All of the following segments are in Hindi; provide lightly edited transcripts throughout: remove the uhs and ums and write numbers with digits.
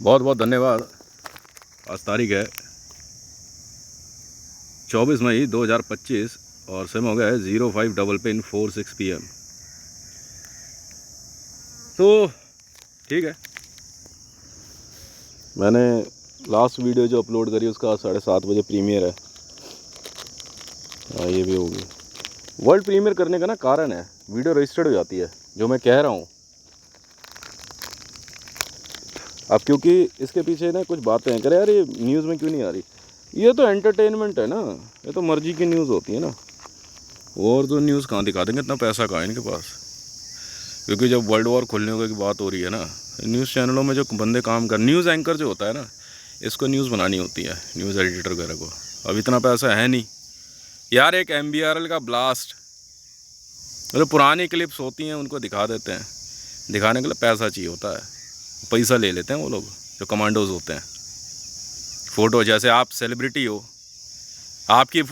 बहुत बहुत धन्यवाद। आज तारीख है 24 मई 2025 और समय हो गया है 05:46 PM। तो ठीक है, मैंने लास्ट वीडियो जो अपलोड करी उसका 7:30 बजे प्रीमियर है। हाँ, ये भी होगी। वर्ल्ड प्रीमियर करने का ना कारण है, वीडियो रजिस्टर्ड हो जाती है जो मैं कह रहा हूँ। अब क्योंकि इसके पीछे ना कुछ बातें हैं, करे यार ये न्यूज़ में क्यों नहीं आ रही। ये तो एंटरटेनमेंट है ना, ये तो मर्जी की न्यूज़ होती है ना। और तो न्यूज़ कहाँ दिखा देंगे, इतना पैसा कहाँ है इनके पास। क्योंकि जब वर्ल्ड वॉर खुलने की बात हो रही है ना, न्यूज़ चैनलों में जो बंदे काम कर, न्यूज़ एंकर जो होता है ना, इसको न्यूज़ बनानी होती है, न्यूज़ एडिटर वगैरह को। अब इतना पैसा है नहीं यार। एक MBRL का ब्लास्ट, मतलब पुरानी क्लिप्स होती हैं उनको दिखा देते हैं, दिखाने के लिए पैसा चाहिए होता है, पैसा ले लेते हैं वो लोग जो कमांडोज होते हैं। फ़ोटो, जैसे आप सेलिब्रिटी हो, आपकी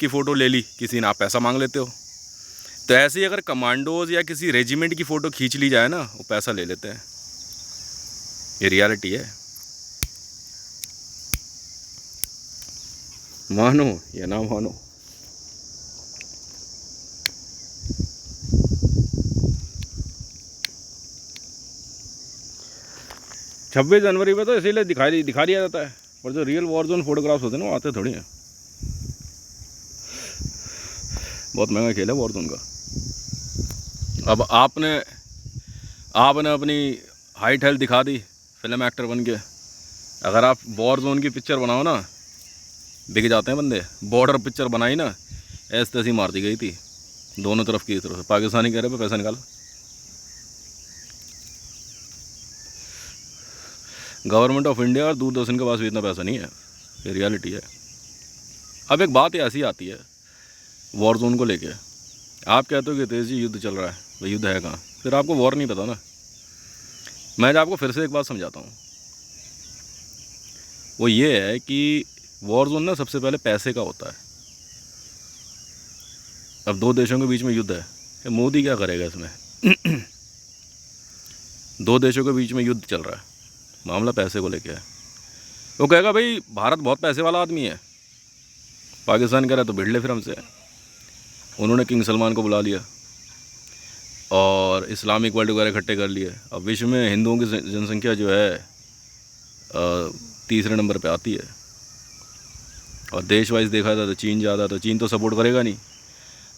फ़ोटो ले ली किसी ने, आप पैसा मांग लेते हो। तो ऐसे ही अगर कमांडोज या किसी रेजिमेंट की फ़ोटो खींच ली जाए ना, वो पैसा ले लेते हैं। ये रियलिटी है, मानो या ना मानो। छब्बीस जनवरी पे तो इसीलिए दिखा दिया जाता है, पर जो रियल वॉर जोन फोटोग्राफ्स होते हैं ना, वो आते थोड़ी हैं। बहुत महंगा खेल है वॉर जोन का। अब आपने अपनी हाइट हेल्थ दिखा दी फिल्म एक्टर बन के। अगर आप वॉर जोन की पिक्चर बनाओ ना, बिक जाते हैं बंदे। बॉर्डर पिक्चर बनाई ना, ऐसे तैसी मार दी गई थी दोनों तरफ की तरफ से। पाकिस्तानी कह रहे पे पैसा निकालो। गवर्नमेंट ऑफ इंडिया और दूरदर्शन के पास भी इतना पैसा नहीं है, ये रियलिटी है। अब एक बात ऐसी आती है वॉर जोन को लेके, आप कहते हो कि तेजी युद्ध चल रहा है, भाई युद्ध है कहाँ? फिर आपको वॉर नहीं पता ना। मैं आपको फिर से एक बात समझाता हूँ, वो ये है कि वॉर जोन ना सबसे पहले पैसे का होता है। अब दो देशों के बीच में युद्ध है, मोदी क्या करेगा इसमें? दो देशों के बीच में युद्ध चल रहा है, मामला पैसे को लेके है। वो कहेगा भाई भारत बहुत पैसे वाला आदमी है, पाकिस्तान कह रहा है तो भिड़ ले फिर हमसे। उन्होंने किंग सलमान को बुला लिया और इस्लामिक वर्ल्ड वगैरह इकट्ठे कर लिए। अब विश्व में हिंदुओं की जनसंख्या जो है तीसरे नंबर पे आती है, और देश वाइज देखा जाए तो चीन ज़्यादा, तो चीन तो सपोर्ट करेगा नहीं।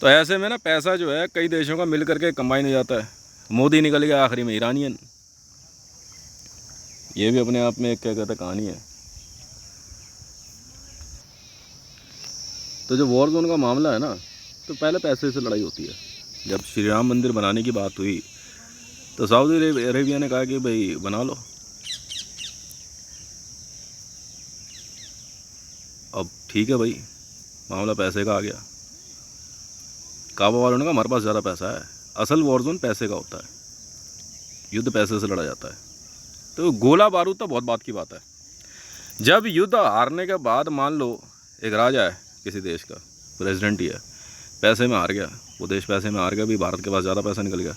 तो ऐसे में ना पैसा जो है कई देशों का मिल करके कंबाइन हो जाता है। मोदी निकल गया आखिरी में ईरानियन। ये भी अपने आप में एक क्या कहते हैं कहानी है। तो जो वॉर जोन का मामला है ना, तो पहले पैसे से लड़ाई होती है। जब श्री राम मंदिर बनाने की बात हुई तो सऊदी अरेबिया ने कहा कि भाई बना लो। अब ठीक है भाई, मामला पैसे का आ गया। काबा वालों ने कहा हमारे पास ज़्यादा पैसा है। असल वॉर जोन पैसे का होता है, युद्ध पैसे से लड़ा जाता है। तो गोला बारूद तो बहुत बात की बात है। जब युद्ध हारने के बाद मान लो एक राजा है किसी देश का, प्रेसिडेंट ही है, पैसे में हार गया, वो देश पैसे में हार गया, भी भारत के पास ज़्यादा पैसा निकल गया।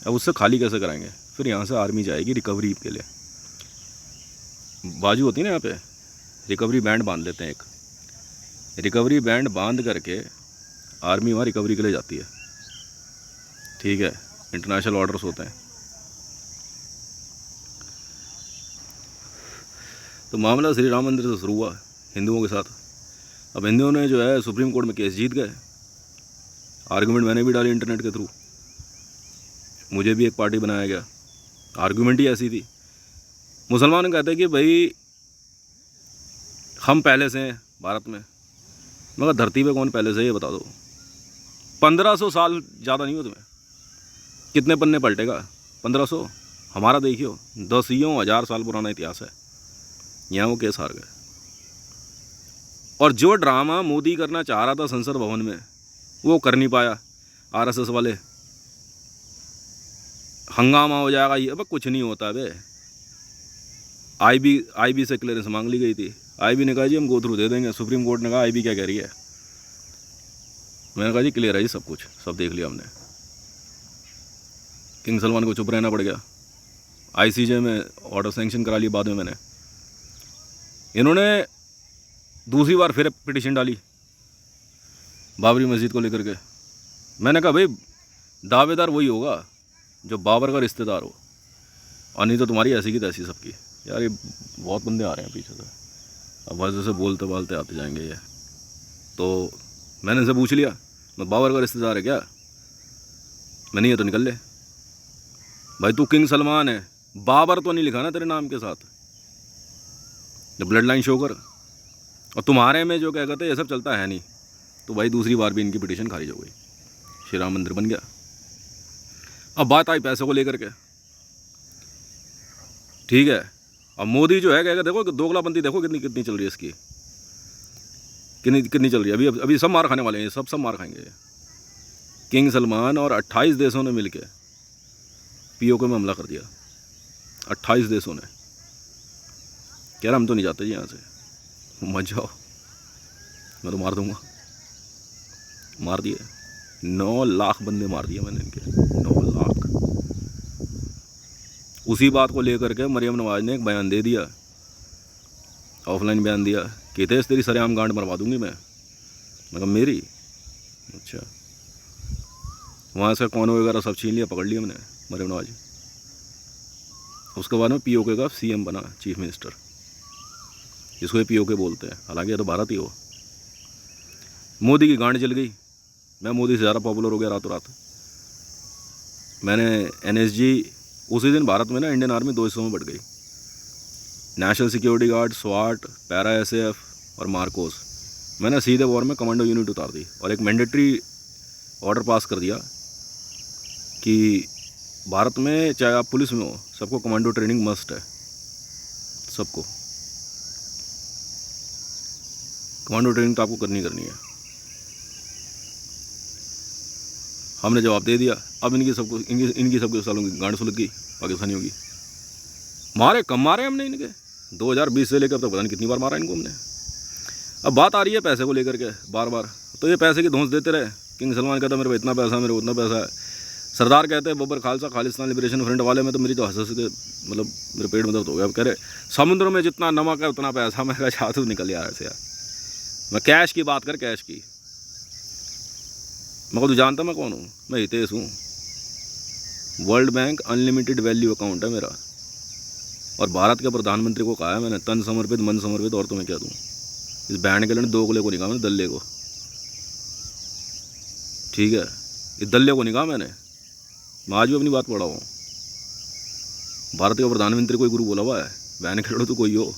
अब उससे खाली कैसे कराएंगे? फिर यहाँ से आर्मी जाएगी रिकवरी के लिए। बाजू होती है ना यहाँ पे, रिकवरी बैंड बांध लेते हैं। एक रिकवरी बैंड बांध करके आर्मी वहाँ रिकवरी के लिए जाती है। ठीक है, इंटरनेशनल ऑर्डर्स होते हैं। तो मामला श्री राम मंदिर से शुरू हुआ हिंदुओं के साथ। अब हिंदुओं ने जो है सुप्रीम कोर्ट में केस जीत गए। आर्गूमेंट मैंने भी डाली इंटरनेट के थ्रू, मुझे भी एक पार्टी बनाया गया। आर्गूमेंट ही ऐसी थी। मुसलमान कहते हैं कि भाई हम पहले से हैं भारत में। मगर धरती पे कौन पहले से, ये बता दो। 1500 साल ज़्यादा नहीं हो तुम्हें? कितने पन्ने पलटेगा 1500? हमारा देखियो 10,000 साल पुराना इतिहास है। यहाँ वो केस हार गए। और जो ड्रामा मोदी करना चाह रहा था संसद भवन में, वो कर नहीं पाया। RSS वाले, हंगामा हो जाएगा ये, अब कुछ नहीं होता बे। IB से क्लियरेंस मांग ली गई थी। IB ने कहा जी हम गो थ्रू दे देंगे। सुप्रीम कोर्ट ने कहा IB क्या कह रही है? मैंने कहा जी क्लियर है जी, सब कुछ सब देख लिया हमने। किंग सलमान को चुप रहना पड़ गया। ICJ में ऑर्डर सेंक्शन करा लिया बाद में मैंने। इन्होंने दूसरी बार फिर पिटीशन डाली बाबरी मस्जिद को लेकर के। मैंने कहा भाई दावेदार वही होगा जो बाबर का रिश्तेदार हो, और नहीं तो तुम्हारी ऐसी की तैसी सबकी। यार ये बहुत बंदे आ रहे हैं पीछे से, अब वजह से बोलते बोलते आते जाएंगे ये। तो मैंने इनसे पूछ लिया, मैं बाबर का रिश्तेदार है क्या? मैं नहीं है तो निकल ले। भाई तू किंग सलमान है, बाबर तो नहीं लिखा ना तेरे नाम के साथ, जब ब्लड लाइन शो कर। और तुम्हारे में जो क्या कहते हैं ये सब चलता है नहीं। तो भाई दूसरी बार भी इनकी पिटीशन खारिज हो गई, श्री राम मंदिर बन गया। अब बात आई पैसे को लेकर के, ठीक है। अब मोदी जो है क्या देखो दोगलापंती देखो कितनी कितनी चल रही है इसकी, कितनी चल रही है। अभी सब मार खाने वाले हैं, सब मार खाएंगे। किंग सलमान और 28 देशों ने मिलके POK में हमला कर दिया। 28 देशों ने। कह रहा हम तो नहीं जाते जी यहाँ से, मत जाओ, मैं तो मार दूंगा। मार दिए, 9 लाख बंदे मार दिए मैंने इनके, 9 लाख। उसी बात को लेकर के मरियम नवाज ने एक बयान दे दिया, ऑफलाइन बयान दिया कि तेज तेरी सरेआम गांड मरवा दूंगी मैं कहा मेरी? अच्छा। वहाँ से कौन वगैरह सब छीन लिया, पकड़ लिया मैंने मरियम नवाज। उसके बाद में POK का CM बना, चीफ मिनिस्टर, जिसको ये POK बोलते हैं। हालांकि ये तो भारत ही हो। मोदी की गांड जल गई, मैं मोदी से ज़्यादा पॉपुलर हो गया रातों रात। मैंने NSG उसी दिन भारत में ना इंडियन आर्मी 2 हिस्सों में बढ़ गई। National security guard, SWAT, para SF और मार्कोस। मैंने सीधे वॉर में कमांडो यूनिट उतार दी और एक मैंडेटरी ऑर्डर पास कर दिया कि भारत में चाहे आप पुलिस में हो, सबको कमांडो ट्रेनिंग मस्ट है। सबको कमांडो ट्रेनिंग तो आपको करनी है। हमने जवाब दे दिया। अब इनकी सबको सालों की गांड सुलग गई पाकिस्तानियों की। मारे कम मारे हमने इनके, 2020 से लेकर अब तक पता नहीं कितनी बार मारा इनको हमने। अब बात आ रही है पैसे को लेकर के बार बार, तो ये पैसे की धौंस देते रहे। किंग सलमान कहता मेरे को इतना पैसा, मेरे को उतना पैसा है। सरदार कहते हैं बब्बर खालसा खालिस्तान लिबरेशन फ्रंट वाले में, तो मेरी तो हंस के मतलब मेरे पेट में दर्द हो गया। अब कह रहे समुद्र में जितना नमक है उतना पैसा। मैं कहा चाहता हूँ निकल यार ऐसे यार। मैं कैश की बात कर, कैश की। मैं को तू जानता मैं कौन हूँ? मैं हितेश हूँ। World bank unlimited value account है मेरा। और भारत के प्रधानमंत्री को कहा है मैंने, तन समर्पित मन समर्पित। और तुम्हें क्या दूँ? इस बैंड के लिए दोगले को नहीं कहा मैंने, दल्ले को। ठीक है, इस दल्ले को नहीं कहा मैंने। मैं आज भी अपनी बात पढ़ा हूँ। भारत का प्रधानमंत्री कोई गुरु बोला हुआ है? बहन के लड़ो तो कोई हो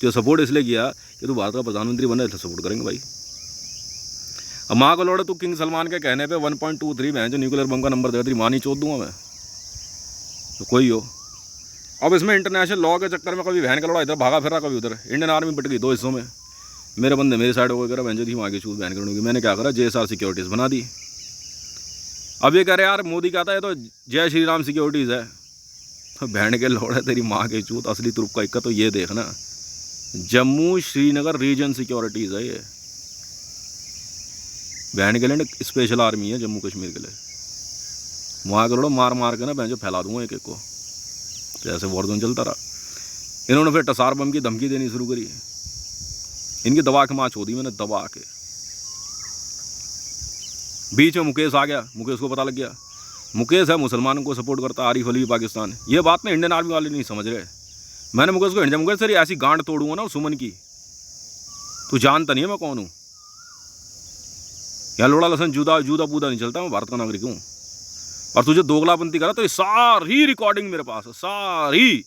तो सपोर्ट इसलिए किया कि तू भारत का प्रधानमंत्री बना है, तो सपोर्ट करेंगे भाई। अब माँ को लौड़े तू किंग सलमान के कहने पे 1.23 बहन जो न्यूक्लियर बम का नंबर देगा, तेरी माँ नहीं चोद दूंगा मैं, तो कोई हो। अब इसमें इंटरनेशनल लॉ के चक्कर में कभी बहन का लौड़ा इधर भागा फिर रहा, कभी उधर। इंडियन आर्मी बट गई 2 हिस्सों में। मेरे बंदे मेरी साइड हो गए, बहन जो थी वहाँ की चूत बहन करूँगी। मैंने क्या करा, JSR सिक्योरिटीज़ बना दी। अब ये कह रहे यार मोदी कहता है तो जय श्री राम सिक्योरिटीज़ है। तो बहन के लौड़े तेरी माँ के चूत, असली तुरुप का इक्का तो ये देखना, जम्मू श्रीनगर रीजन सिक्योरिटीज़ है ये। बहन के लिए स्पेशल आर्मी है जम्मू कश्मीर के लिए। वहाँ के लोग मार मार के ना बहन जो फैला दूंगा एक एक को। तो ऐसे वॉर जोन चलता रहा। इन्होंने फिर टसार बम की धमकी देनी शुरू करी। इनकी दबा के माँ छोड़ी मैंने, दबा के। बीच में मुकेश आ गया, मुकेश को पता लग गया। मुकेश है मुसलमानों को सपोर्ट करता, आरिफ अली पाकिस्तान। ये बात ना इंडियन आर्मी वाले नहीं समझ रहे। मैंने मुकेश को हिंजा, मुकेश सर ऐसी गांड तोड़ूंगा ना सुमन की, तू जानता नहीं है मैं कौन हूँ। यहाँ लोड़ा लसन जूदा पूदा नहीं चलता, मैं भारत का नागरिक हूँ। और तुझे दोगलापंती करा तो ये सारी रिकॉर्डिंग मेरे पास है, सारी।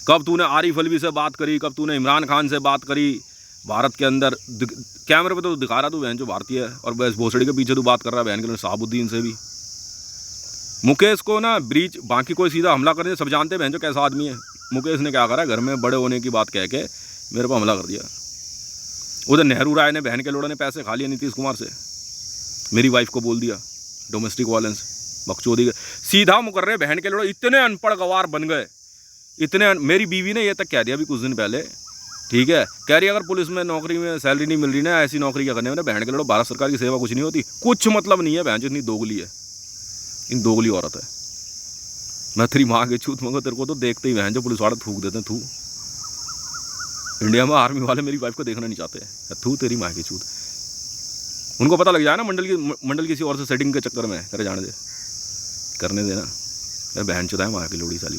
कब तूने आरिफ अलवी से बात करी, कब तूने इमरान खान से बात करी भारत के अंदर। कैमरे पे तो दिखा रहा तू बहन जो भारतीय है, और बस भोसड़ी के पीछे तू बात कर रहा है बहन के लिए शहाबुद्दीन से भी। मुकेश को ना ब्रीच, बाकी कोई सीधा हमला करने, सब जानते हैं बहन जो कैसा आदमी है। मुकेश ने क्या करा, घर में बड़े होने की बात कह के मेरे पर हमला कर दिया। उधर नेहरू राय ने, बहन के लोड़ा ने पैसे खा लिए नीतीश कुमार से। मेरी वाइफ को बोल दिया डोमेस्टिक वायलेंस, बकचोदी के सीधा मुकर्रे। बहन के लोड़ा इतने अनपढ़ गवार बन गए, इतने। मेरी बीवी ने ये तक कह दिया अभी कुछ दिन पहले, ठीक है, कह रही अगर पुलिस में नौकरी में सैलरी नहीं मिल रही ना, ऐसी नौकरी क्या करने में, बहन के लोड़ा भारत सरकार की सेवा कुछ नहीं होती, कुछ मतलब नहीं है। बहन जो इतनी दोगली है, इन दोगली औरत है। मैं तेरी माँ के छूत मंगो, तेरे को तो देखते ही बहन जो पुलिस वाले थूक देते हैं। थू, इंडिया में आर्मी वाले मेरी वाइफ को देखना नहीं चाहते हैं। थू तेरी माँ की छूत। उनको पता लग जाए ना मंडल किसी और से सेटिंग के चक्कर में, करे जाने दे, करने देना। अरे बहन चुदा है वहाँ की लोड़ी साली।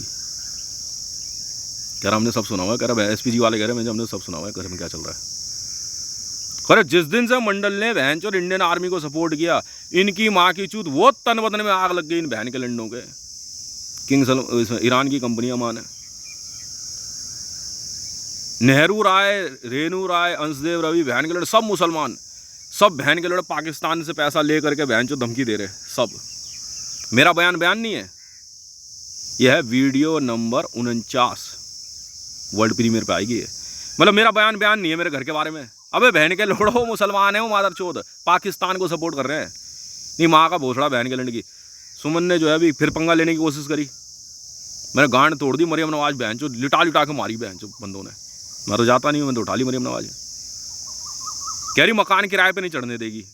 कह रहा हमने सब सुना हुआ है, कह रहा SPG वाले कह रहे हैं हमने सब सुना हुआ है घर में क्या चल रहा है। अरे जिस दिन से मंडल ने बहन चोद इंडियन आर्मी को सपोर्ट किया, इनकी माँ की चूत वो तन बदन में आग लग गई इन बहन के लंडों के। ईरान की कंपनियां मान है, नेहरू राय, रेणु राय, अंशदेव रवि, बहन के लड़े सब मुसलमान, सब बहन के लड़े पाकिस्तान से पैसा ले करके बहन चो धमकी दे रहे सब। मेरा बयान नहीं है, यह है वीडियो नंबर 49 वर्ल्ड प्रीमियर पे आएगी। मतलब मेरा बयान नहीं है मेरे घर के बारे में। अबे बहन के लोड़ो मुसलमान है वो मादर चोद, पाकिस्तान को सपोर्ट कर रहे हैं। नहीं माँ का भोसड़ा बहन के लंड की। सुमन ने जो है अभी फिर पंगा लेने की कोशिश करी, मैंने गांड तोड़ दी। मरियम नवाज बहन चो लिटा के मारी बहन चो बंदों ने। मैं तो जाता नहीं हूँ, मैं तो उठा ली मरियम नवाज। कह रही मकान किराए पे नहीं चढ़ने देगी।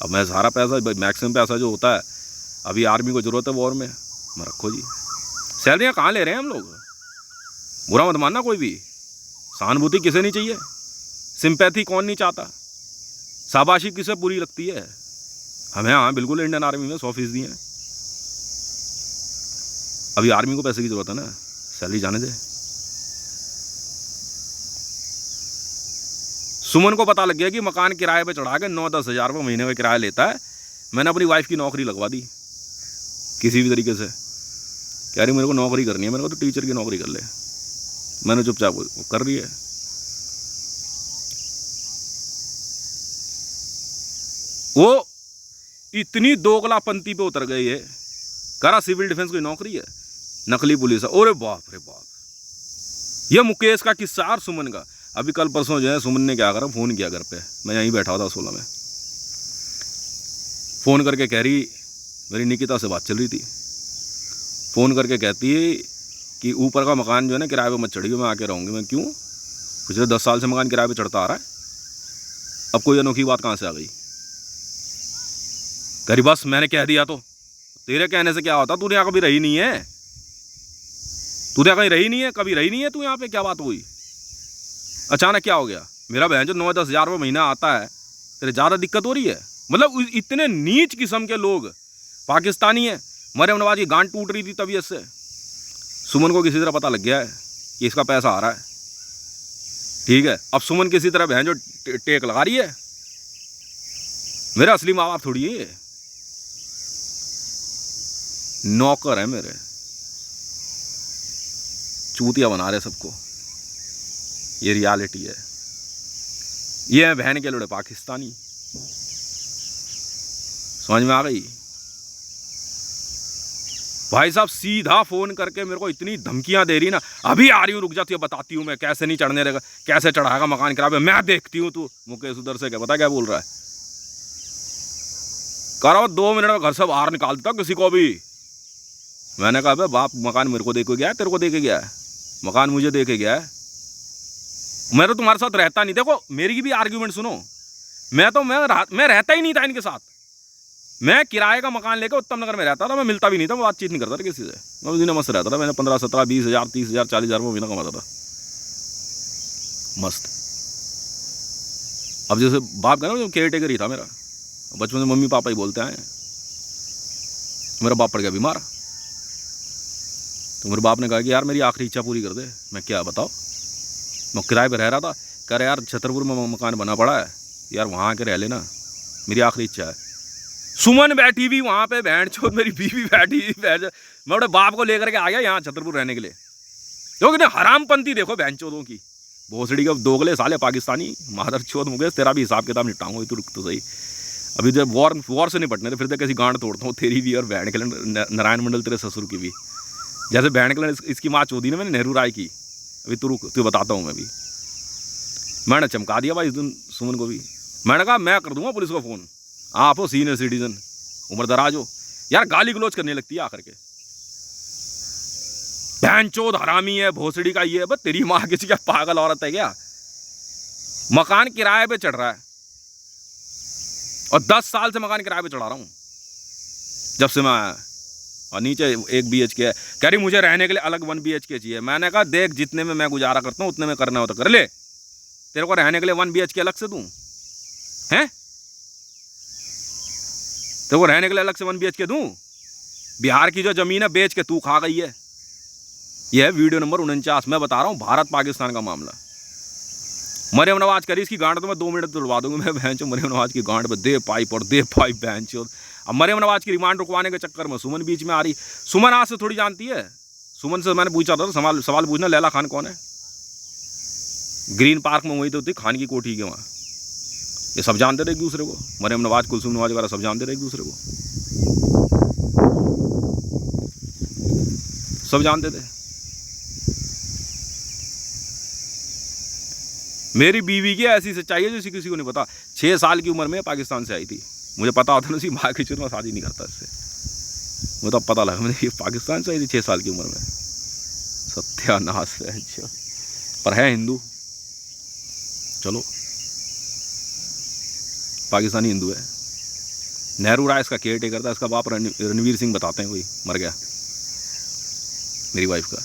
अब मैं सारा पैसा, मैक्सिमम पैसा जो होता है अभी आर्मी को जरूरत है वॉर में, मैं रखो जी। सैलरियाँ कहाँ ले रहे हैं हम लोग, बुरा मत मानना कोई भी। सहानुभूति किसे नहीं चाहिए, सिंपैथी कौन नहीं चाहता, शाबाशी किसे पूरी लगती है। हमें हाँ बिल्कुल इंडियन आर्मी में 100% हैं। अभी आर्मी को पैसे की जरूरत है ना, सैलरी जाने दे। सुमन को पता लग गया कि मकान किराए पे चढ़ा के 9-10 हज़ार रुपये महीने का किराया लेता है। मैंने अपनी वाइफ की नौकरी लगवा दी किसी भी तरीके से। कह रही मेरे को नौकरी करनी है, मेरे को तो टीचर की नौकरी कर ले। मैंने चुपचाप कर रही है। वो इतनी दोगलापंती पे उतर गई है, करा सिविल डिफेंस की नौकरी है, नकली पुलिस है। अरे बाप रे बाप, ये मुकेश का किस्सा और सुमन का। अभी कल परसों जो है सुमन ने क्या करा, फ़ोन किया घर पे, मैं यहीं बैठा था 16 में। फ़ोन करके कह रही, मेरी निकिता से बात चल रही थी, फ़ोन करके कहती है कि ऊपर का मकान जो है ना किराए पे मत चढ़िए, मैं आके रहूँगी। मैं क्यों, पिछले 10 साल से मकान किराए पे चढ़ता आ रहा है, अब कोई अनोखी बात कहाँ से आ गई। कह रही बस मैंने कह दिया तो तेरे कहने से क्या होता, तूने यहाँ कभी रही नहीं है, तू यहाँ कहीं रही नहीं है, कभी रही नहीं है तू यहाँ पे, क्या बात हुई, अचानक क्या हो गया। मेरा बहन जो 9-10 हज़ार रुपये महीना आता है, तेरे ज़्यादा दिक्कत हो रही है। मतलब इतने नीच किस्म के लोग पाकिस्तानी है। मरियम नवाज की गांड टूट रही थी तबीयत से। सुमन को किसी तरह पता लग गया है कि इसका पैसा आ रहा है, ठीक है। अब सुमन किसी तरह बहन जो टेक लगा रही है। मेरा असली माँ बाप थोड़ी है, नौकर है मेरे, चूतिया बना रहे सबको। ये रियलिटी है। ये है बहन के लोड़े पाकिस्तानी। समझ में आ गई भाई साहब। सीधा फोन करके मेरे को इतनी धमकियां दे रही ना, अभी आ रही हूँ, रुक जाती है, बताती हूँ मैं कैसे नहीं चढ़ने देगा, कैसे चढ़ाएगा मकान किराए पे, मैं देखती हूँ। तू मुकेश उधर से क्या पता क्या बोल रहा है, कह रहा 2 मिनट में घर से बाहर निकाल देता किसी को भी। मैंने कहा बाप मकान मेरे को दे के गया है, तेरे को दे के गया है, मकान मुझे दे के गया है, मैं तो तुम्हारे साथ रहता नहीं। देखो मेरी भी आर्ग्यूमेंट सुनो, मैं रहता ही नहीं था इनके साथ। मैं किराए का मकान लेकर उत्तम नगर में रहता था, मैं मिलता भी नहीं था, मैं बातचीत नहीं करता था किसी से, मैं उस दिन मस्त रहता था। मैंने 15, 17, 20 हज़ार, 30 हज़ार, 40 हज़ार महीना कमाता था मस्त। अब जैसे बाप का ना केयर टेकर ही था मेरा, बचपन से मम्मी पापा ही बोलते आए। मेरा बाप पड़ गया बीमार, तो मेरे बाप ने कहा कि यार मेरी आखिरी इच्छा पूरी कर दे। मैं क्या बताओ, मैं किराए पे रह रहा था, कह रहे यार छतरपुर में मकान बना पड़ा है यार, वहाँ आके रह लेना, मेरी आखिरी इच्छा है। सुमन बैठी भी वहाँ पे, बहन चोद मेरी बीवी बैठी, मैं अपने बाप को लेकर के आ गया यहाँ छतरपुर रहने के लिए। क्योंकि हरामपंथी देखो बहन चोदों की, भोसड़ी का दोगले साले पाकिस्तानी मादर चोद। मुकेश तेरा भी हिसाब किताब निपटाऊंगा, तो रुक तो सही। अभी जब वॉर से निपटने थे, फिर तो कैसी गांड तोड़ता हूँ तेरी भी और बहन के नारायण मंडल तेरे ससुर की भी। जैसे बहन के इसकी माँ चोदी ना मैंने नेहरू राय की, अभी तू रुक, तू बताता हूँ मैं भी। मैंने चमका दिया भाई इस दिन सुमन को भी। मैंने कहा मैं कर दूंगा पुलिस को फ़ोन, आप हो सीनियर सिटीजन, उम्र दराज हो, यार गाली गलोच करने लगती है आकर के। बहन चोद हरामी है, भोसड़ी का ये है, बस तेरी माँ किसी क्या पागल औरत है क्या। मकान किराए पे चढ़ रहा है और 10 साल से मकान किराए पे चढ़ा रहा हूँ जब से मैं आया। और नीचे 1 BHK है। कह रही मुझे रहने के लिए अलग 1 BHK चाहिए। मैंने कहा देख जितने में मैं गुजारा करता हूँ उतने में करना हो तो कर ले, तेरे को रहने के लिए 1 BHK अलग से दूँ हैं? तेरे को रहने के लिए अलग से 1 BHK दूँ? बिहार की जो ज़मीन है बेच के तू खा गई है। यह है वीडियो नंबर 49। मैं बता रहा हूँ भारत पाकिस्तान का मामला। मरियम नवाज करी इसकी गांड तो मैं 2 मिनट तुड़वा दूंगा मैं बहन चो। मरियम नवाज की गांड पे दे पाइप और दे पाइप बहन चो। अब मरियम नवाज की रिमांड रुकवाने के चक्कर में सुमन बीच में आ रही। सुमन आज से थोड़ी जानती है। सुमन से मैंने पूछा था सवाल पूछना लैला खान कौन है। ग्रीन पार्क में वही तो थी खान की कोठी के वहाँ। ये सब जानते थे एक दूसरे को। मरियम नवाज कुलसुम नवाज वगैरह सब जानते थे एक दूसरे को, सब जानते थे। मेरी बीवी की ऐसी सच्चाई है जो किसी को नहीं पता। 6 साल की उम्र में पाकिस्तान से आई थी। मुझे पता होता ना सी माँ की चुर में शादी नहीं करता इससे। मुझे तब पता लगा मैंने ये पाकिस्तान से आई थी 6 साल की उम्र में। सत्यानाश है पर है हिंदू। चलो पाकिस्तानी हिंदू है। नेहरू राय इसका केयर टेकर था। इसका बाप रणवीर सिंह बताते हैं कोई मर गया मेरी वाइफ का।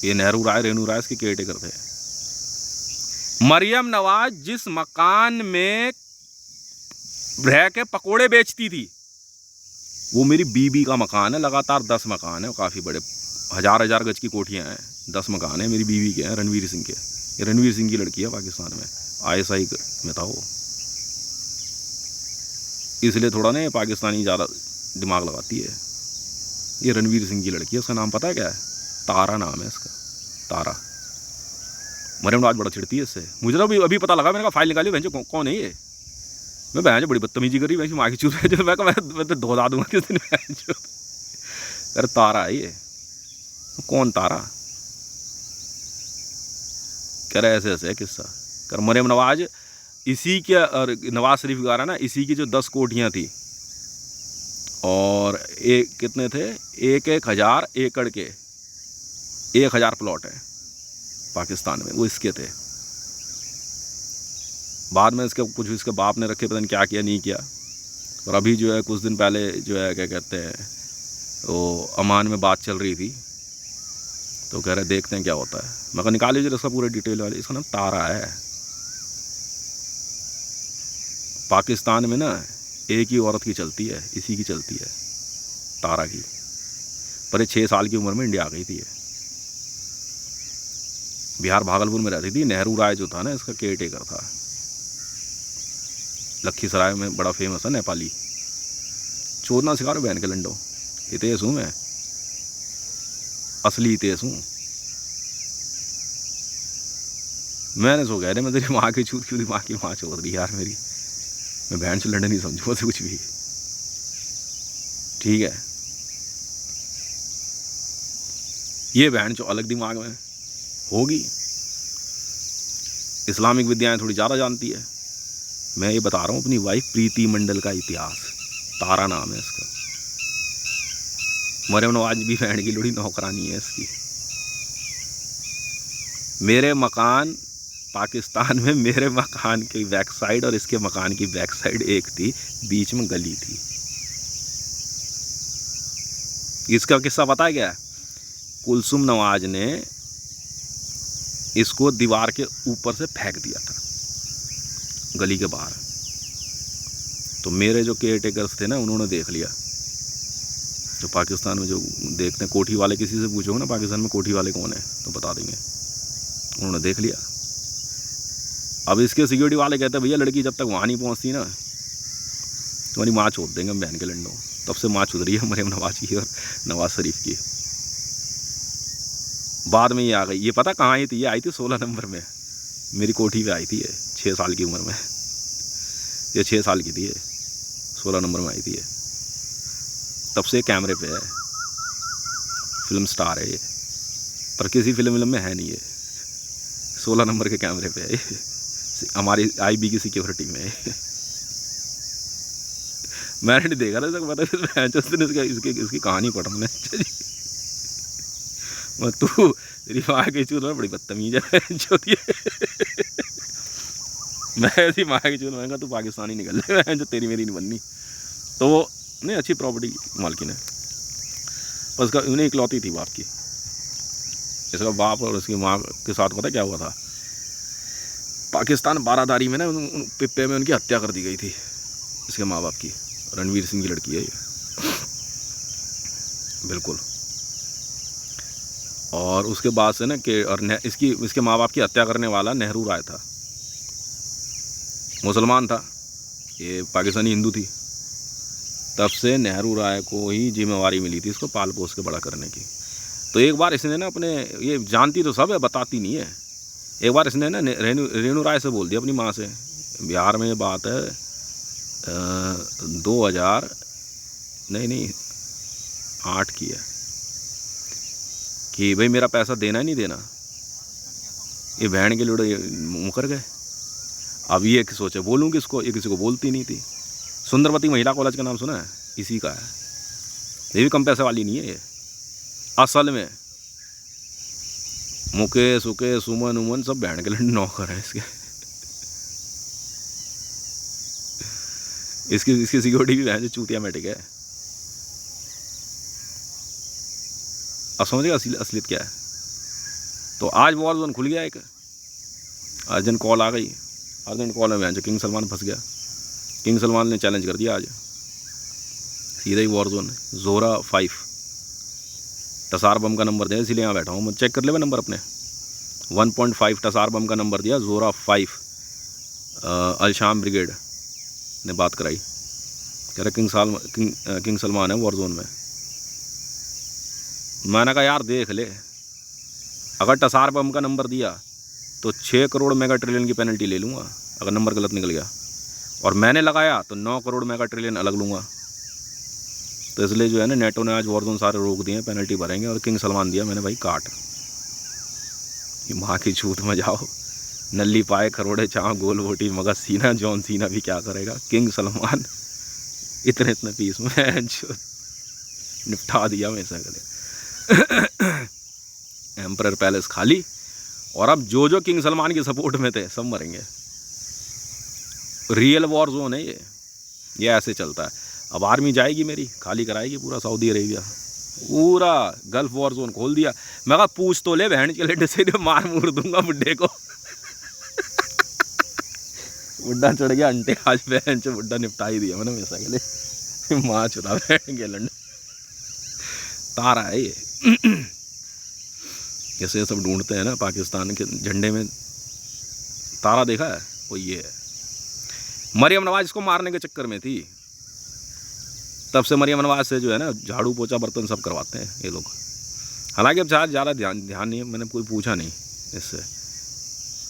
ये नेहरू राय रेणु राय इसके केयर टेकर थे। मरियम नवाज जिस मकान में रह के पकोड़े बेचती थी वो मेरी बीबी का मकान है। लगातार 10 मकान है, काफ़ी बड़े 1000 गज की कोठियाँ हैं। 10 मकान है मेरी बीवी के हैं, रणवीर सिंह के। ये रणवीर सिंह की लड़की है पाकिस्तान में, ISI में था वो। इसलिए थोड़ा ना पाकिस्तानी ज़्यादा दिमाग लगाती है। ये रणवीर सिंह की लड़की है। उसका नाम पता है क्या है? तारा नाम है इसका, तारा। मरियम नवाज बड़ा चिढ़ती है इससे। मुझे तो अभी पता लगा। मैंने कहा फाइल निकाली बहन कौन है ये। मैं बहन बड़ी बदतमीजी कर रही है माँ की चूर है जो। मैं तो धोदा दूंगा किस दिन बहन चो। अरे तारा है ये। कौन तारा? कह रहे ऐसे ऐसे है किस्सा। कर मरियम नवाज इसी के और नवाज शरीफ वगैरह ना इसी की जो 10 कोठियाँ थी और एक कितने थे 1,000 एकड़ के 1000 प्लॉट है पाकिस्तान में, वो इसके थे। बाद में इसके कुछ इसके बाप ने रखे, पता नहीं क्या किया नहीं किया। और अभी जो है कुछ दिन पहले जो है क्या कहते हैं वो अमान में बात चल रही थी तो कह रहे देखते हैं क्या होता है। मैं कहा निकाल लीजिए इसका पूरा डिटेल वाले। इसका नाम तारा है। पाकिस्तान में ना एक ही औरत की चलती है, इसी की चलती है, तारा की। पर ये 6 साल की उम्र में इंडिया आ गई थी। बिहार भागलपुर में रहती थी। नेहरू राय जो था ना इसका केयर टेकर था। लखीसराय में बड़ा फेमस है नेपाली। चोर ना सिखा रहे बहन के लंडो। इतेश हूँ मैं, असली इतेश हूँ। मैंने सो कह रहे मैं तेरी माँ की छूत क्यों माँ की माँ छोड़ रही यार मेरी। मैं बहन से लंडन नहीं समझूंगा से कुछ भी। ठीक है ये बहन जो अलग दिमाग में होगी। इस्लामिक विद्याएं थोड़ी ज़्यादा जानती है। मैं ये बता रहा हूँ अपनी वाइफ प्रीति मंडल का इतिहास। तारा नाम है इसका। मरियम नवाज भी बहन की लोड़ी नौकरानी है इसकी। मेरे मकान पाकिस्तान में मेरे मकान की बैक साइड और इसके मकान की बैक साइड एक थी, बीच में गली थी। इसका किस्सा पता है क्या? कुलसुम नवाज ने इसको दीवार के ऊपर से फेंक दिया था गली के बाहर। तो मेरे जो केयर टेकर्स थे ना उन्होंने देख लिया। जो पाकिस्तान में जो देखते हैं कोठी वाले, किसी से पूछोगे ना पाकिस्तान में कोठी वाले कौन है तो बता देंगे। उन्होंने देख लिया। अब इसके सिक्योरिटी वाले कहते हैं भैया लड़की जब तक वहाँ नहीं पहुँचती ना तुम्हारी माँ छोड़ देंगे हम बहन के लंडो। तब से माँ छुद रही है मरियम नवाज की और नवाज शरीफ की। बाद में ये आ गई। ये पता कहाँ आई थी? ये आई थी 16 नंबर में मेरी कोठी पे आई थी ये 6 साल की उम्र में। ये 6 साल की थी ये, 16 नंबर में आई थी ये। तब से कैमरे पे है। फिल्म स्टार है ये, पर किसी फिल्म में है नहीं ये। 16 नंबर के कैमरे पे है हमारी IB की सिक्योरिटी में। मैंने नहीं देखा था पता इसकी कहानी पढ़ मैंने। मैं तू तेरी माँ की चूर बड़ी बदतमीज है जो मैं ऐसी माँ की चूर। मैं तू पाकिस्तानी निकल जो तेरी मेरी नहीं बननी। तो वो नहीं अच्छी प्रॉपर्टी मालकिन है। उसका उन्हें इकलौती थी बाप की। इसका बाप और उसकी माँ के साथ पता क्या हुआ था, पाकिस्तान बारादारी में ना पिप्पे में उनकी हत्या कर दी गई थी इसके माँ बाप की। रणवीर सिंह की लड़की है ये, बिल्कुल। और उसके बाद से ना कि और इसके माँ बाप की हत्या करने वाला नेहरू राय था, मुसलमान था, ये पाकिस्तानी हिंदू थी। तब से नेहरू राय को ही जिम्मेवारी मिली थी इसको पाल पोस के बड़ा करने की। तो एक बार इसने ना अपने, ये जानती तो सब है, बताती नहीं है, एक बार इसने ना रेणु राय से बोल दिया अपनी माँ से, बिहार में ये बात है 2008 की है, कि भाई मेरा पैसा देना ही नहीं देना। ये बहन के लुड़े मुकर गए। अब ये सोचे बोलूँ किसको, ये किसी को बोलती नहीं थी। सुंदरवती महिला कॉलेज का नाम सुना है, इसी का है। ये भी कम पैसे वाली नहीं है ये असल में। मुकेश उकेश सुमन उमन सब बहन के लड़े नौकर हैं इसके। इसकी सिक्योरिटी भी बहन से चूतिया मेटिक है। अब समझेगा असलियत क्या है। तो आज वॉर जोन खुल गया एक, अर्जेंट कॉल आ गई। अर्जेंट कॉल में बहन से किंग सलमान फंस गया। किंग सलमान ने चैलेंज कर दिया आज सीधा ही वॉर जोन। जोरा 5 टसार बम का नंबर दिया, इसीलिए यहाँ बैठा हूँ मैं। चेक कर ले मैं नंबर अपने। 1.5 टसार बम का नंबर दिया, जोरा 5 अलशाम ब्रिगेड ने बात कराई। कह रहे किंग सलमान है वॉर जोन में। मैंने कहा यार देख ले, अगर टसार बम का नंबर दिया तो 6 करोड़ मेगा ट्रिलियन की पेनल्टी ले लूँगा अगर नंबर गलत निकल गया, और मैंने लगाया तो 9 करोड़ मेगा ट्रिलियन अलग लूँगा। तो इसलिए जो है ना, नेटो ने आज वॉर जोन सारे रोक दिए, पेनल्टी भरेंगे। और किंग सलमान दिया मैंने भाई काट। ये माँ की छूत में जाओ, नल्ली पाए खरोड़े चाह गोल बोटी मगर सीना, जॉन सीना भी क्या करेगा। किंग सलमान इतने पीस में जो निपटा दिया मैं ऐसा करे। एम्परर पैलेस खाली, और अब जो किंग सलमान के सपोर्ट में थे सब मरेंगे। रियल वॉर जोन है ये ऐसे चलता है। अब आर्मी जाएगी मेरी, खाली कराएगी पूरा सऊदी अरेबिया, पूरा गल्फ वॉर जोन खोल दिया। मैं कहा पूछ तो ले बहन के लेटे से, मार मूर दूंगा बुड्ढे को। बुड्ढा चढ़ गया अंटे, आज बहन से बुड्ढा निपटा ही दिया मैंने हमेशा के लिए। माँ चुरा बहन के लंड तारा है ये। जैसे सब ढूंढते हैं ना पाकिस्तान के झंडे में तारा, देखा है वो ये है। मरियम नवाज इसको मारने के चक्कर में थी, तब से मरियम नवाज से जो है ना झाड़ू पोछा बर्तन सब करवाते हैं ये लोग। हालांकि अब ज़्यादा ध्यान नहीं है, मैंने कोई पूछा नहीं इससे।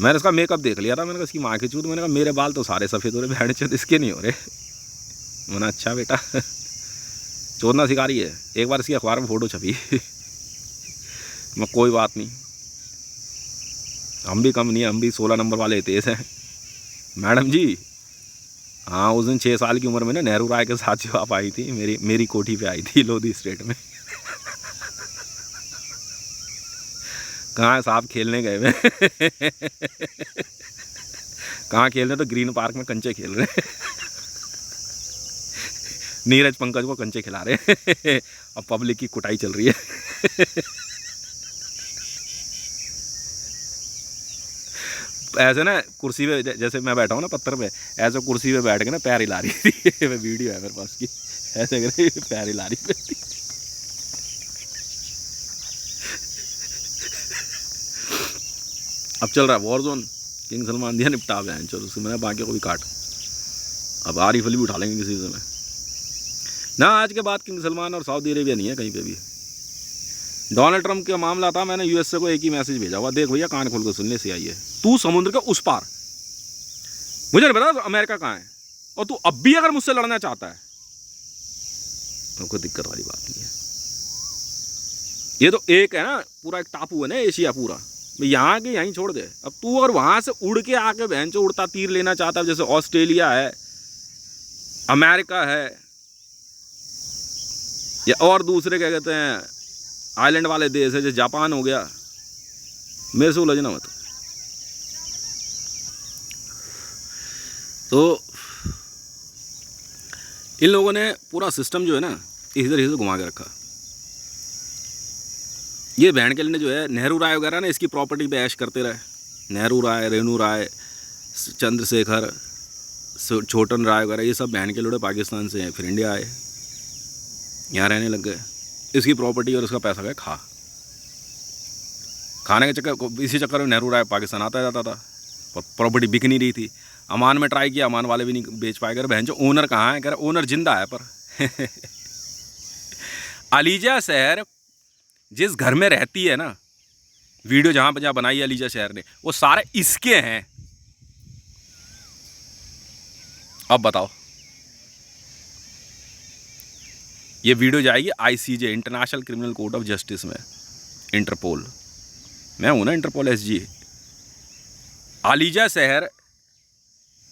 मैंने इसका मेकअप देख लिया था, मैंने कहा इसकी माँ की चूत, मैंने कहा मेरे बाल तो सारे सफ़ेद हो रहे, बहन चूत इसके नहीं हो रहे। मैंने अच्छा बेटा चोदना शिकारी है। एक बार इसकी अखबार में फ़ोटो छपी। मैं कोई बात नहीं, हम भी कम नहीं है, हम भी 16 नंबर वाले तेज हैं मैडम जी। हाँ, उस दिन 6 साल की उम्र में ना नेहरू राय के साथ जो आप आई थी, मेरी कोठी पे आई थी लोधी स्टेट में। कहाँ साहब खेलने गए हुए। कहाँ खेल रहे, तो ग्रीन पार्क में कंचे खेल रहे। नीरज पंकज को कंचे खिला रहे। अब पब्लिक की कुटाई चल रही है। ऐसे ना कुर्सी पे, जैसे मैं बैठा हूँ ना पत्थर पे, ऐसे कुर्सी पे बैठ के ना पैर हिला रही थी। वीडियो है मेरे पास की, ऐसे कर पैर हिला रही थी। अब चल रहा है वॉर जोन। किंग सलमान दिया निपटा गया चलो उससे, मैंने बाकी को भी काट। अब आरिफ अली भी उठा लेंगे किसी समय ना। आज के बाद किंग सलमान और सऊदी अरेबिया नहीं है कहीं पे भी। डोनाल्ड ट्रंप का मामला था, मैंने यूएसए को एक ही मैसेज भेजा हुआ, देख भैया कान खोल कर सुनने से आई है, तू समुद्र के उस पार, मुझे नहीं पता अमेरिका कहाँ है, और तू अब भी अगर मुझसे लड़ना चाहता है तो कोई दिक्कत वाली बात नहीं है। ये तो एक है ना, पूरा एक टापू है ना एशिया पूरा, यहाँ के यहीं छोड़ दे। अब तू अगर वहां से उड़ के आके बहन से उड़ता तीर लेना चाहता है, जैसे ऑस्ट्रेलिया है, अमेरिका है, या और दूसरे क्या कहते हैं आइलैंड वाले देश है, जैसे जापान हो गया, मेरे से उलझना मत। तो इन लोगों ने पूरा सिस्टम जो है ना इधर से घुमा के रखा। ये बहन के लिए जो है नेहरू राय वगैरह ना इसकी प्रॉपर्टी पे ऐश करते रहे। नेहरू राय, रेणु राय, चंद्रशेखर, छोटन राय वगैरह ये सब बहन के लोड़े पाकिस्तान से हैं, फिर इंडिया आए, यहाँ रहने लग गए। इसकी प्रॉपर्टी और इसका पैसा गया खाने के चक्कर, इसी चक्कर में नेहरू राय पाकिस्तान आता जाता था, पर प्रॉपर्टी बिक नहीं रही थी। अमान में ट्राई किया, अमान वाले भी नहीं बेच पाए। कह बहन जो ओनर कहाँ है, कह रहे ओनर जिंदा है पर अलीजा शहर जिस घर में रहती है ना, वीडियो जहाँ पर जहाँ बनाई है अलीजा शहर ने, वो सारे इसके हैं। अब बताओ, ये वीडियो जाएगी ICJ, international criminal court of justice में, इंटरपोल, मैं हूं ना इंटरपोल SG। अलीजा शहर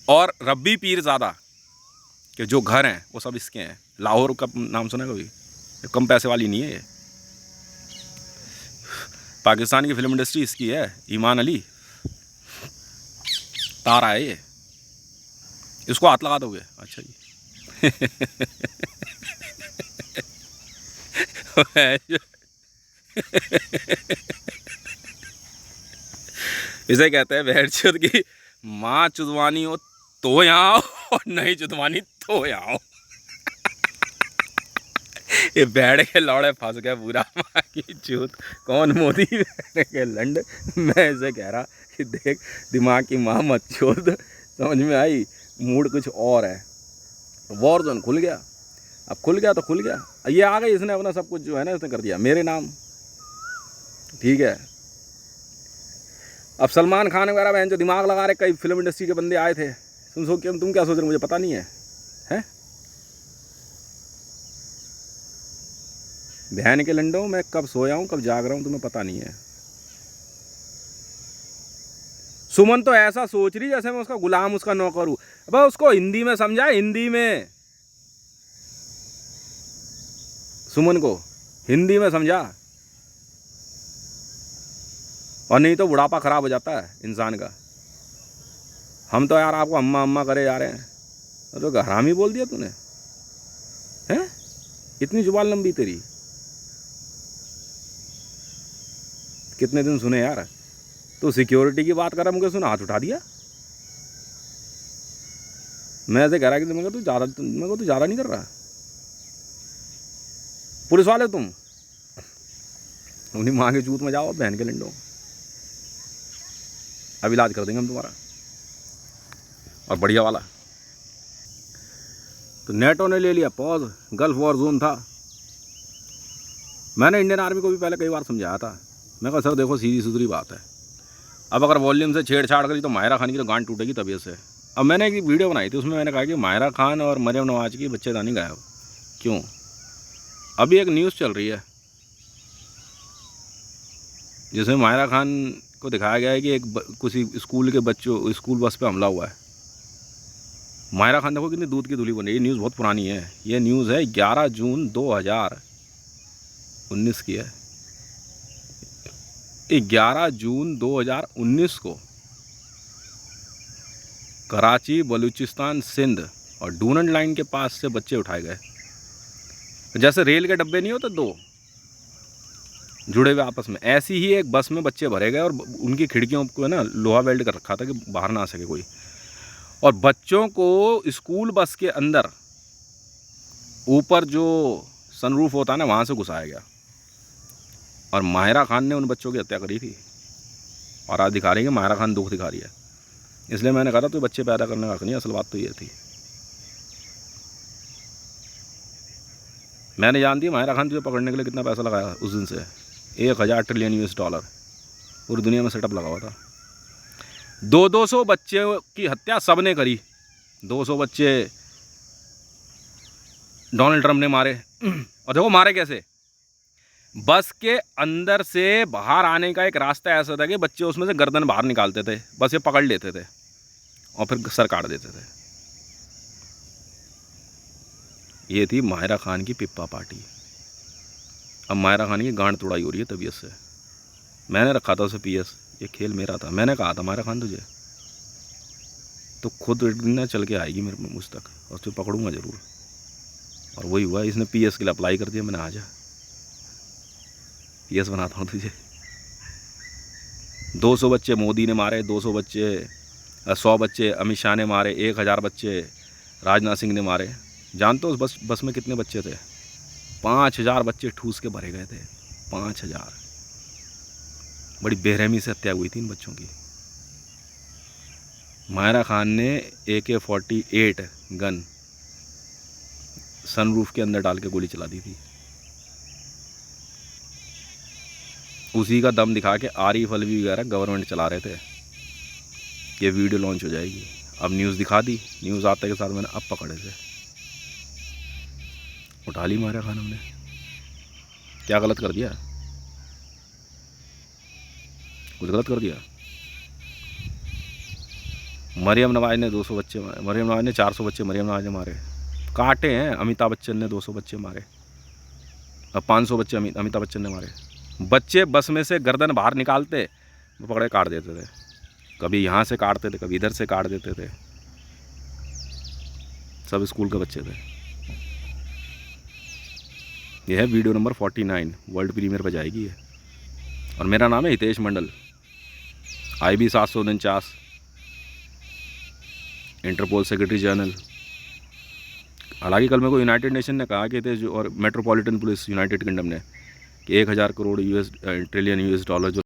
और रब्बी पीरजादा के जो घर हैं वो सब इसके हैं। लाहौर का नाम सुना कभी? कम पैसे वाली नहीं है ये। पाकिस्तान की फिल्म इंडस्ट्री इसकी है। ईमान अली तारा है ये। इसको हाथ लगा दोगे? अच्छा जी इसे कहते हैं बहरचोद की माँ चुदवानी हो तो यहाँ आओ और नहीं चुदवानी तो यहाँ आओ। ये बैठ के लौड़े फंस गए पूरा। माँ की चूत कौन मोदी के लंड। मैं इसे कह रहा कि देख दिमाग की माँ मत चोद। समझ में आई? मूड कुछ और है। वॉर जोन खुल गया। अब खुल गया तो खुल गया। ये आ गई, इसने अपना सब कुछ जो है ना इसने कर दिया मेरे नाम। ठीक है, अब सलमान खान वगैरह बहन जो दिमाग लगा रहे, कई फिल्म इंडस्ट्री के बंदे आए थे। तुम क्या सोच रहे, मुझे पता नहीं है, हैं? बहन के लंडों मैं कब सोया हूँ कब जाग रहा हूँ तुम्हें पता नहीं है। सुमन तो ऐसा सोच रही जैसे मैं उसका गुलाम, उसका नौकर हूँ। अब उसको हिंदी में समझा, हिंदी में सुमन को हिंदी में समझा, और नहीं तो बुढ़ापा खराब हो जाता है इंसान का। हम तो यार आपको अम्मा अम्मा करे जा रहे हैं, तो हरामी बोल दिया तूने, हैं? इतनी जुबान लंबी तेरी, कितने दिन सुने यार। तो सिक्योरिटी की बात कर रहा, मुझे सुना हाथ उठा दिया। मैं ऐसे कह रहा कि मैं तू ज़्यादा नहीं कर रहा। पुलिस वाले तुम अपनी माँ के जूत में जाओ, बहन के लंडो। अब इलाज कर देंगे हम तुम्हारा, और बढ़िया वाला। तो नेटो ने ले लिया पॉज, गल्फ वॉर जोन था। मैंने इंडियन आर्मी को भी पहले कई बार समझाया था। मैं कहा सर देखो सीधी सुधरी बात है, अब अगर वॉल्यूम से छेड़छाड़ करी तो माहिरा खान की तो गांड टूटेगी तबीयत से। अब मैंने एक वीडियो बनाई थी, उसमें मैंने कहा कि माहिरा खान और मरियम नवाज की बच्चेदानी गायब क्यों। अभी एक न्यूज़ चल रही है जिसमें माहिरा खान को दिखाया गया है कि किसी स्कूल के बच्चों, स्कूल बस पे हमला हुआ है। माहिरा खान देखो कितनी दूध की धुली बन रही है। ये न्यूज़ बहुत पुरानी है। ये न्यूज़ है 11 जून 2019 की है। 11 जून 2019 को कराची, बलूचिस्तान, सिंध और डूनन लाइन के पास से बच्चे उठाए गए। जैसे रेल के डब्बे नहीं होते दो जुड़े हुए आपस में, ऐसी ही एक बस में बच्चे भरे गए और उनकी खिड़कियों को ना लोहा वेल्ड कर रखा था कि बाहर ना आ सके कोई। और बच्चों को स्कूल बस के अंदर ऊपर जो सनरूफ होता है ना वहाँ से घुसाया गया। और माहिरा खान ने उन बच्चों की हत्या करी थी। और आज दिखा रही है माहिरा खान दुख दिखा रही है। इसलिए मैंने कहा था तो बच्चे पैदा करने का हक नहीं। असल बात तो ये थी, मैंने जान दी माहिरा खान तुझे पकड़ने के लिए कितना पैसा लगाया उस दिन से। 1000 ट्रिलियन US डॉलर पूरी दुनिया में सेटअप लगा हुआ था। 200 बच्चे की हत्या सबने करी। 200 बच्चे डोनाल्ड ट्रंप ने मारे। और देखो मारे कैसे, बस के अंदर से बाहर आने का एक रास्ता ऐसा था कि बच्चे उसमें से गर्दन बाहर निकालते थे, बस ये पकड़ लेते थे और फिर सर काट देते थे। ये थी माहिरा खान की पिप्पा पार्टी। अब माहिरा खान की गांड तोड़ाई हो रही है तबीयत से। मैंने रखा था उसे PS, ये खेल मेरा था। मैंने कहा था माहिरा खान तुझे तो खुद ना चल के आएगी मेरे मुझ तक, और तुझे पकड़ूंगा ज़रूर। और वही हुआ, इसने PS के लिए अप्लाई कर दिया। मैंने आ जा पीएस बनाता हूँ तुझे। 200 बच्चे मोदी ने मारे, 200 बच्चे 100 बच्चे अमित शाह ने मारे, 1000 बच्चे राजनाथ सिंह ने मारे। जानते हो उस बस में कितने बच्चे थे? 5000 बच्चे ठूस के भरे गए थे। 5000। बड़ी बेरहमी से हत्या हुई थी इन बच्चों की। मायरा खान ने AK-48 गन सनरूफ के अंदर डाल के गोली चला दी थी। उसी का दम दिखा के आरिफ अलवी वगैरह गवर्नमेंट चला रहे थे। ये वीडियो लॉन्च हो जाएगी। अब न्यूज़ दिखा दी, न्यूज़ आते के साथ मैंने अब पकड़े थे, उठा ली मायरा खान हमने। क्या गलत कर दिया? कुछ गलत कर दिया? मरियम नवाज ने 200 बच्चे मारे, मरियम नवाज ने 400 बच्चे मरियम नवाज ने मारे, काटे हैं। अमिताभ बच्चन ने 200 बच्चे मारे, अब 500 बच्चे अमिताभ बच्चन ने मारे। बच्चे बस में से गर्दन बाहर निकालते, वो पकड़े काट देते थे। कभी यहाँ से काटते थे, कभी इधर से काट देते थे। सब स्कूल के बच्चे थे। यह है वीडियो नंबर 49, वर्ल्ड प्रीमियर पर जाएगी ये। और मेरा नाम है हितेश मंडल, IB 749, इंटरपोल सेक्रेटरी जनरल। हालांकि कल मेरे को यूनाइटेड नेशन ने कहा कि हितेश, और मेट्रोपॉलिटन पुलिस यूनाइटेड किंगडम ने, कि 1000 crore US trillion US dollar जो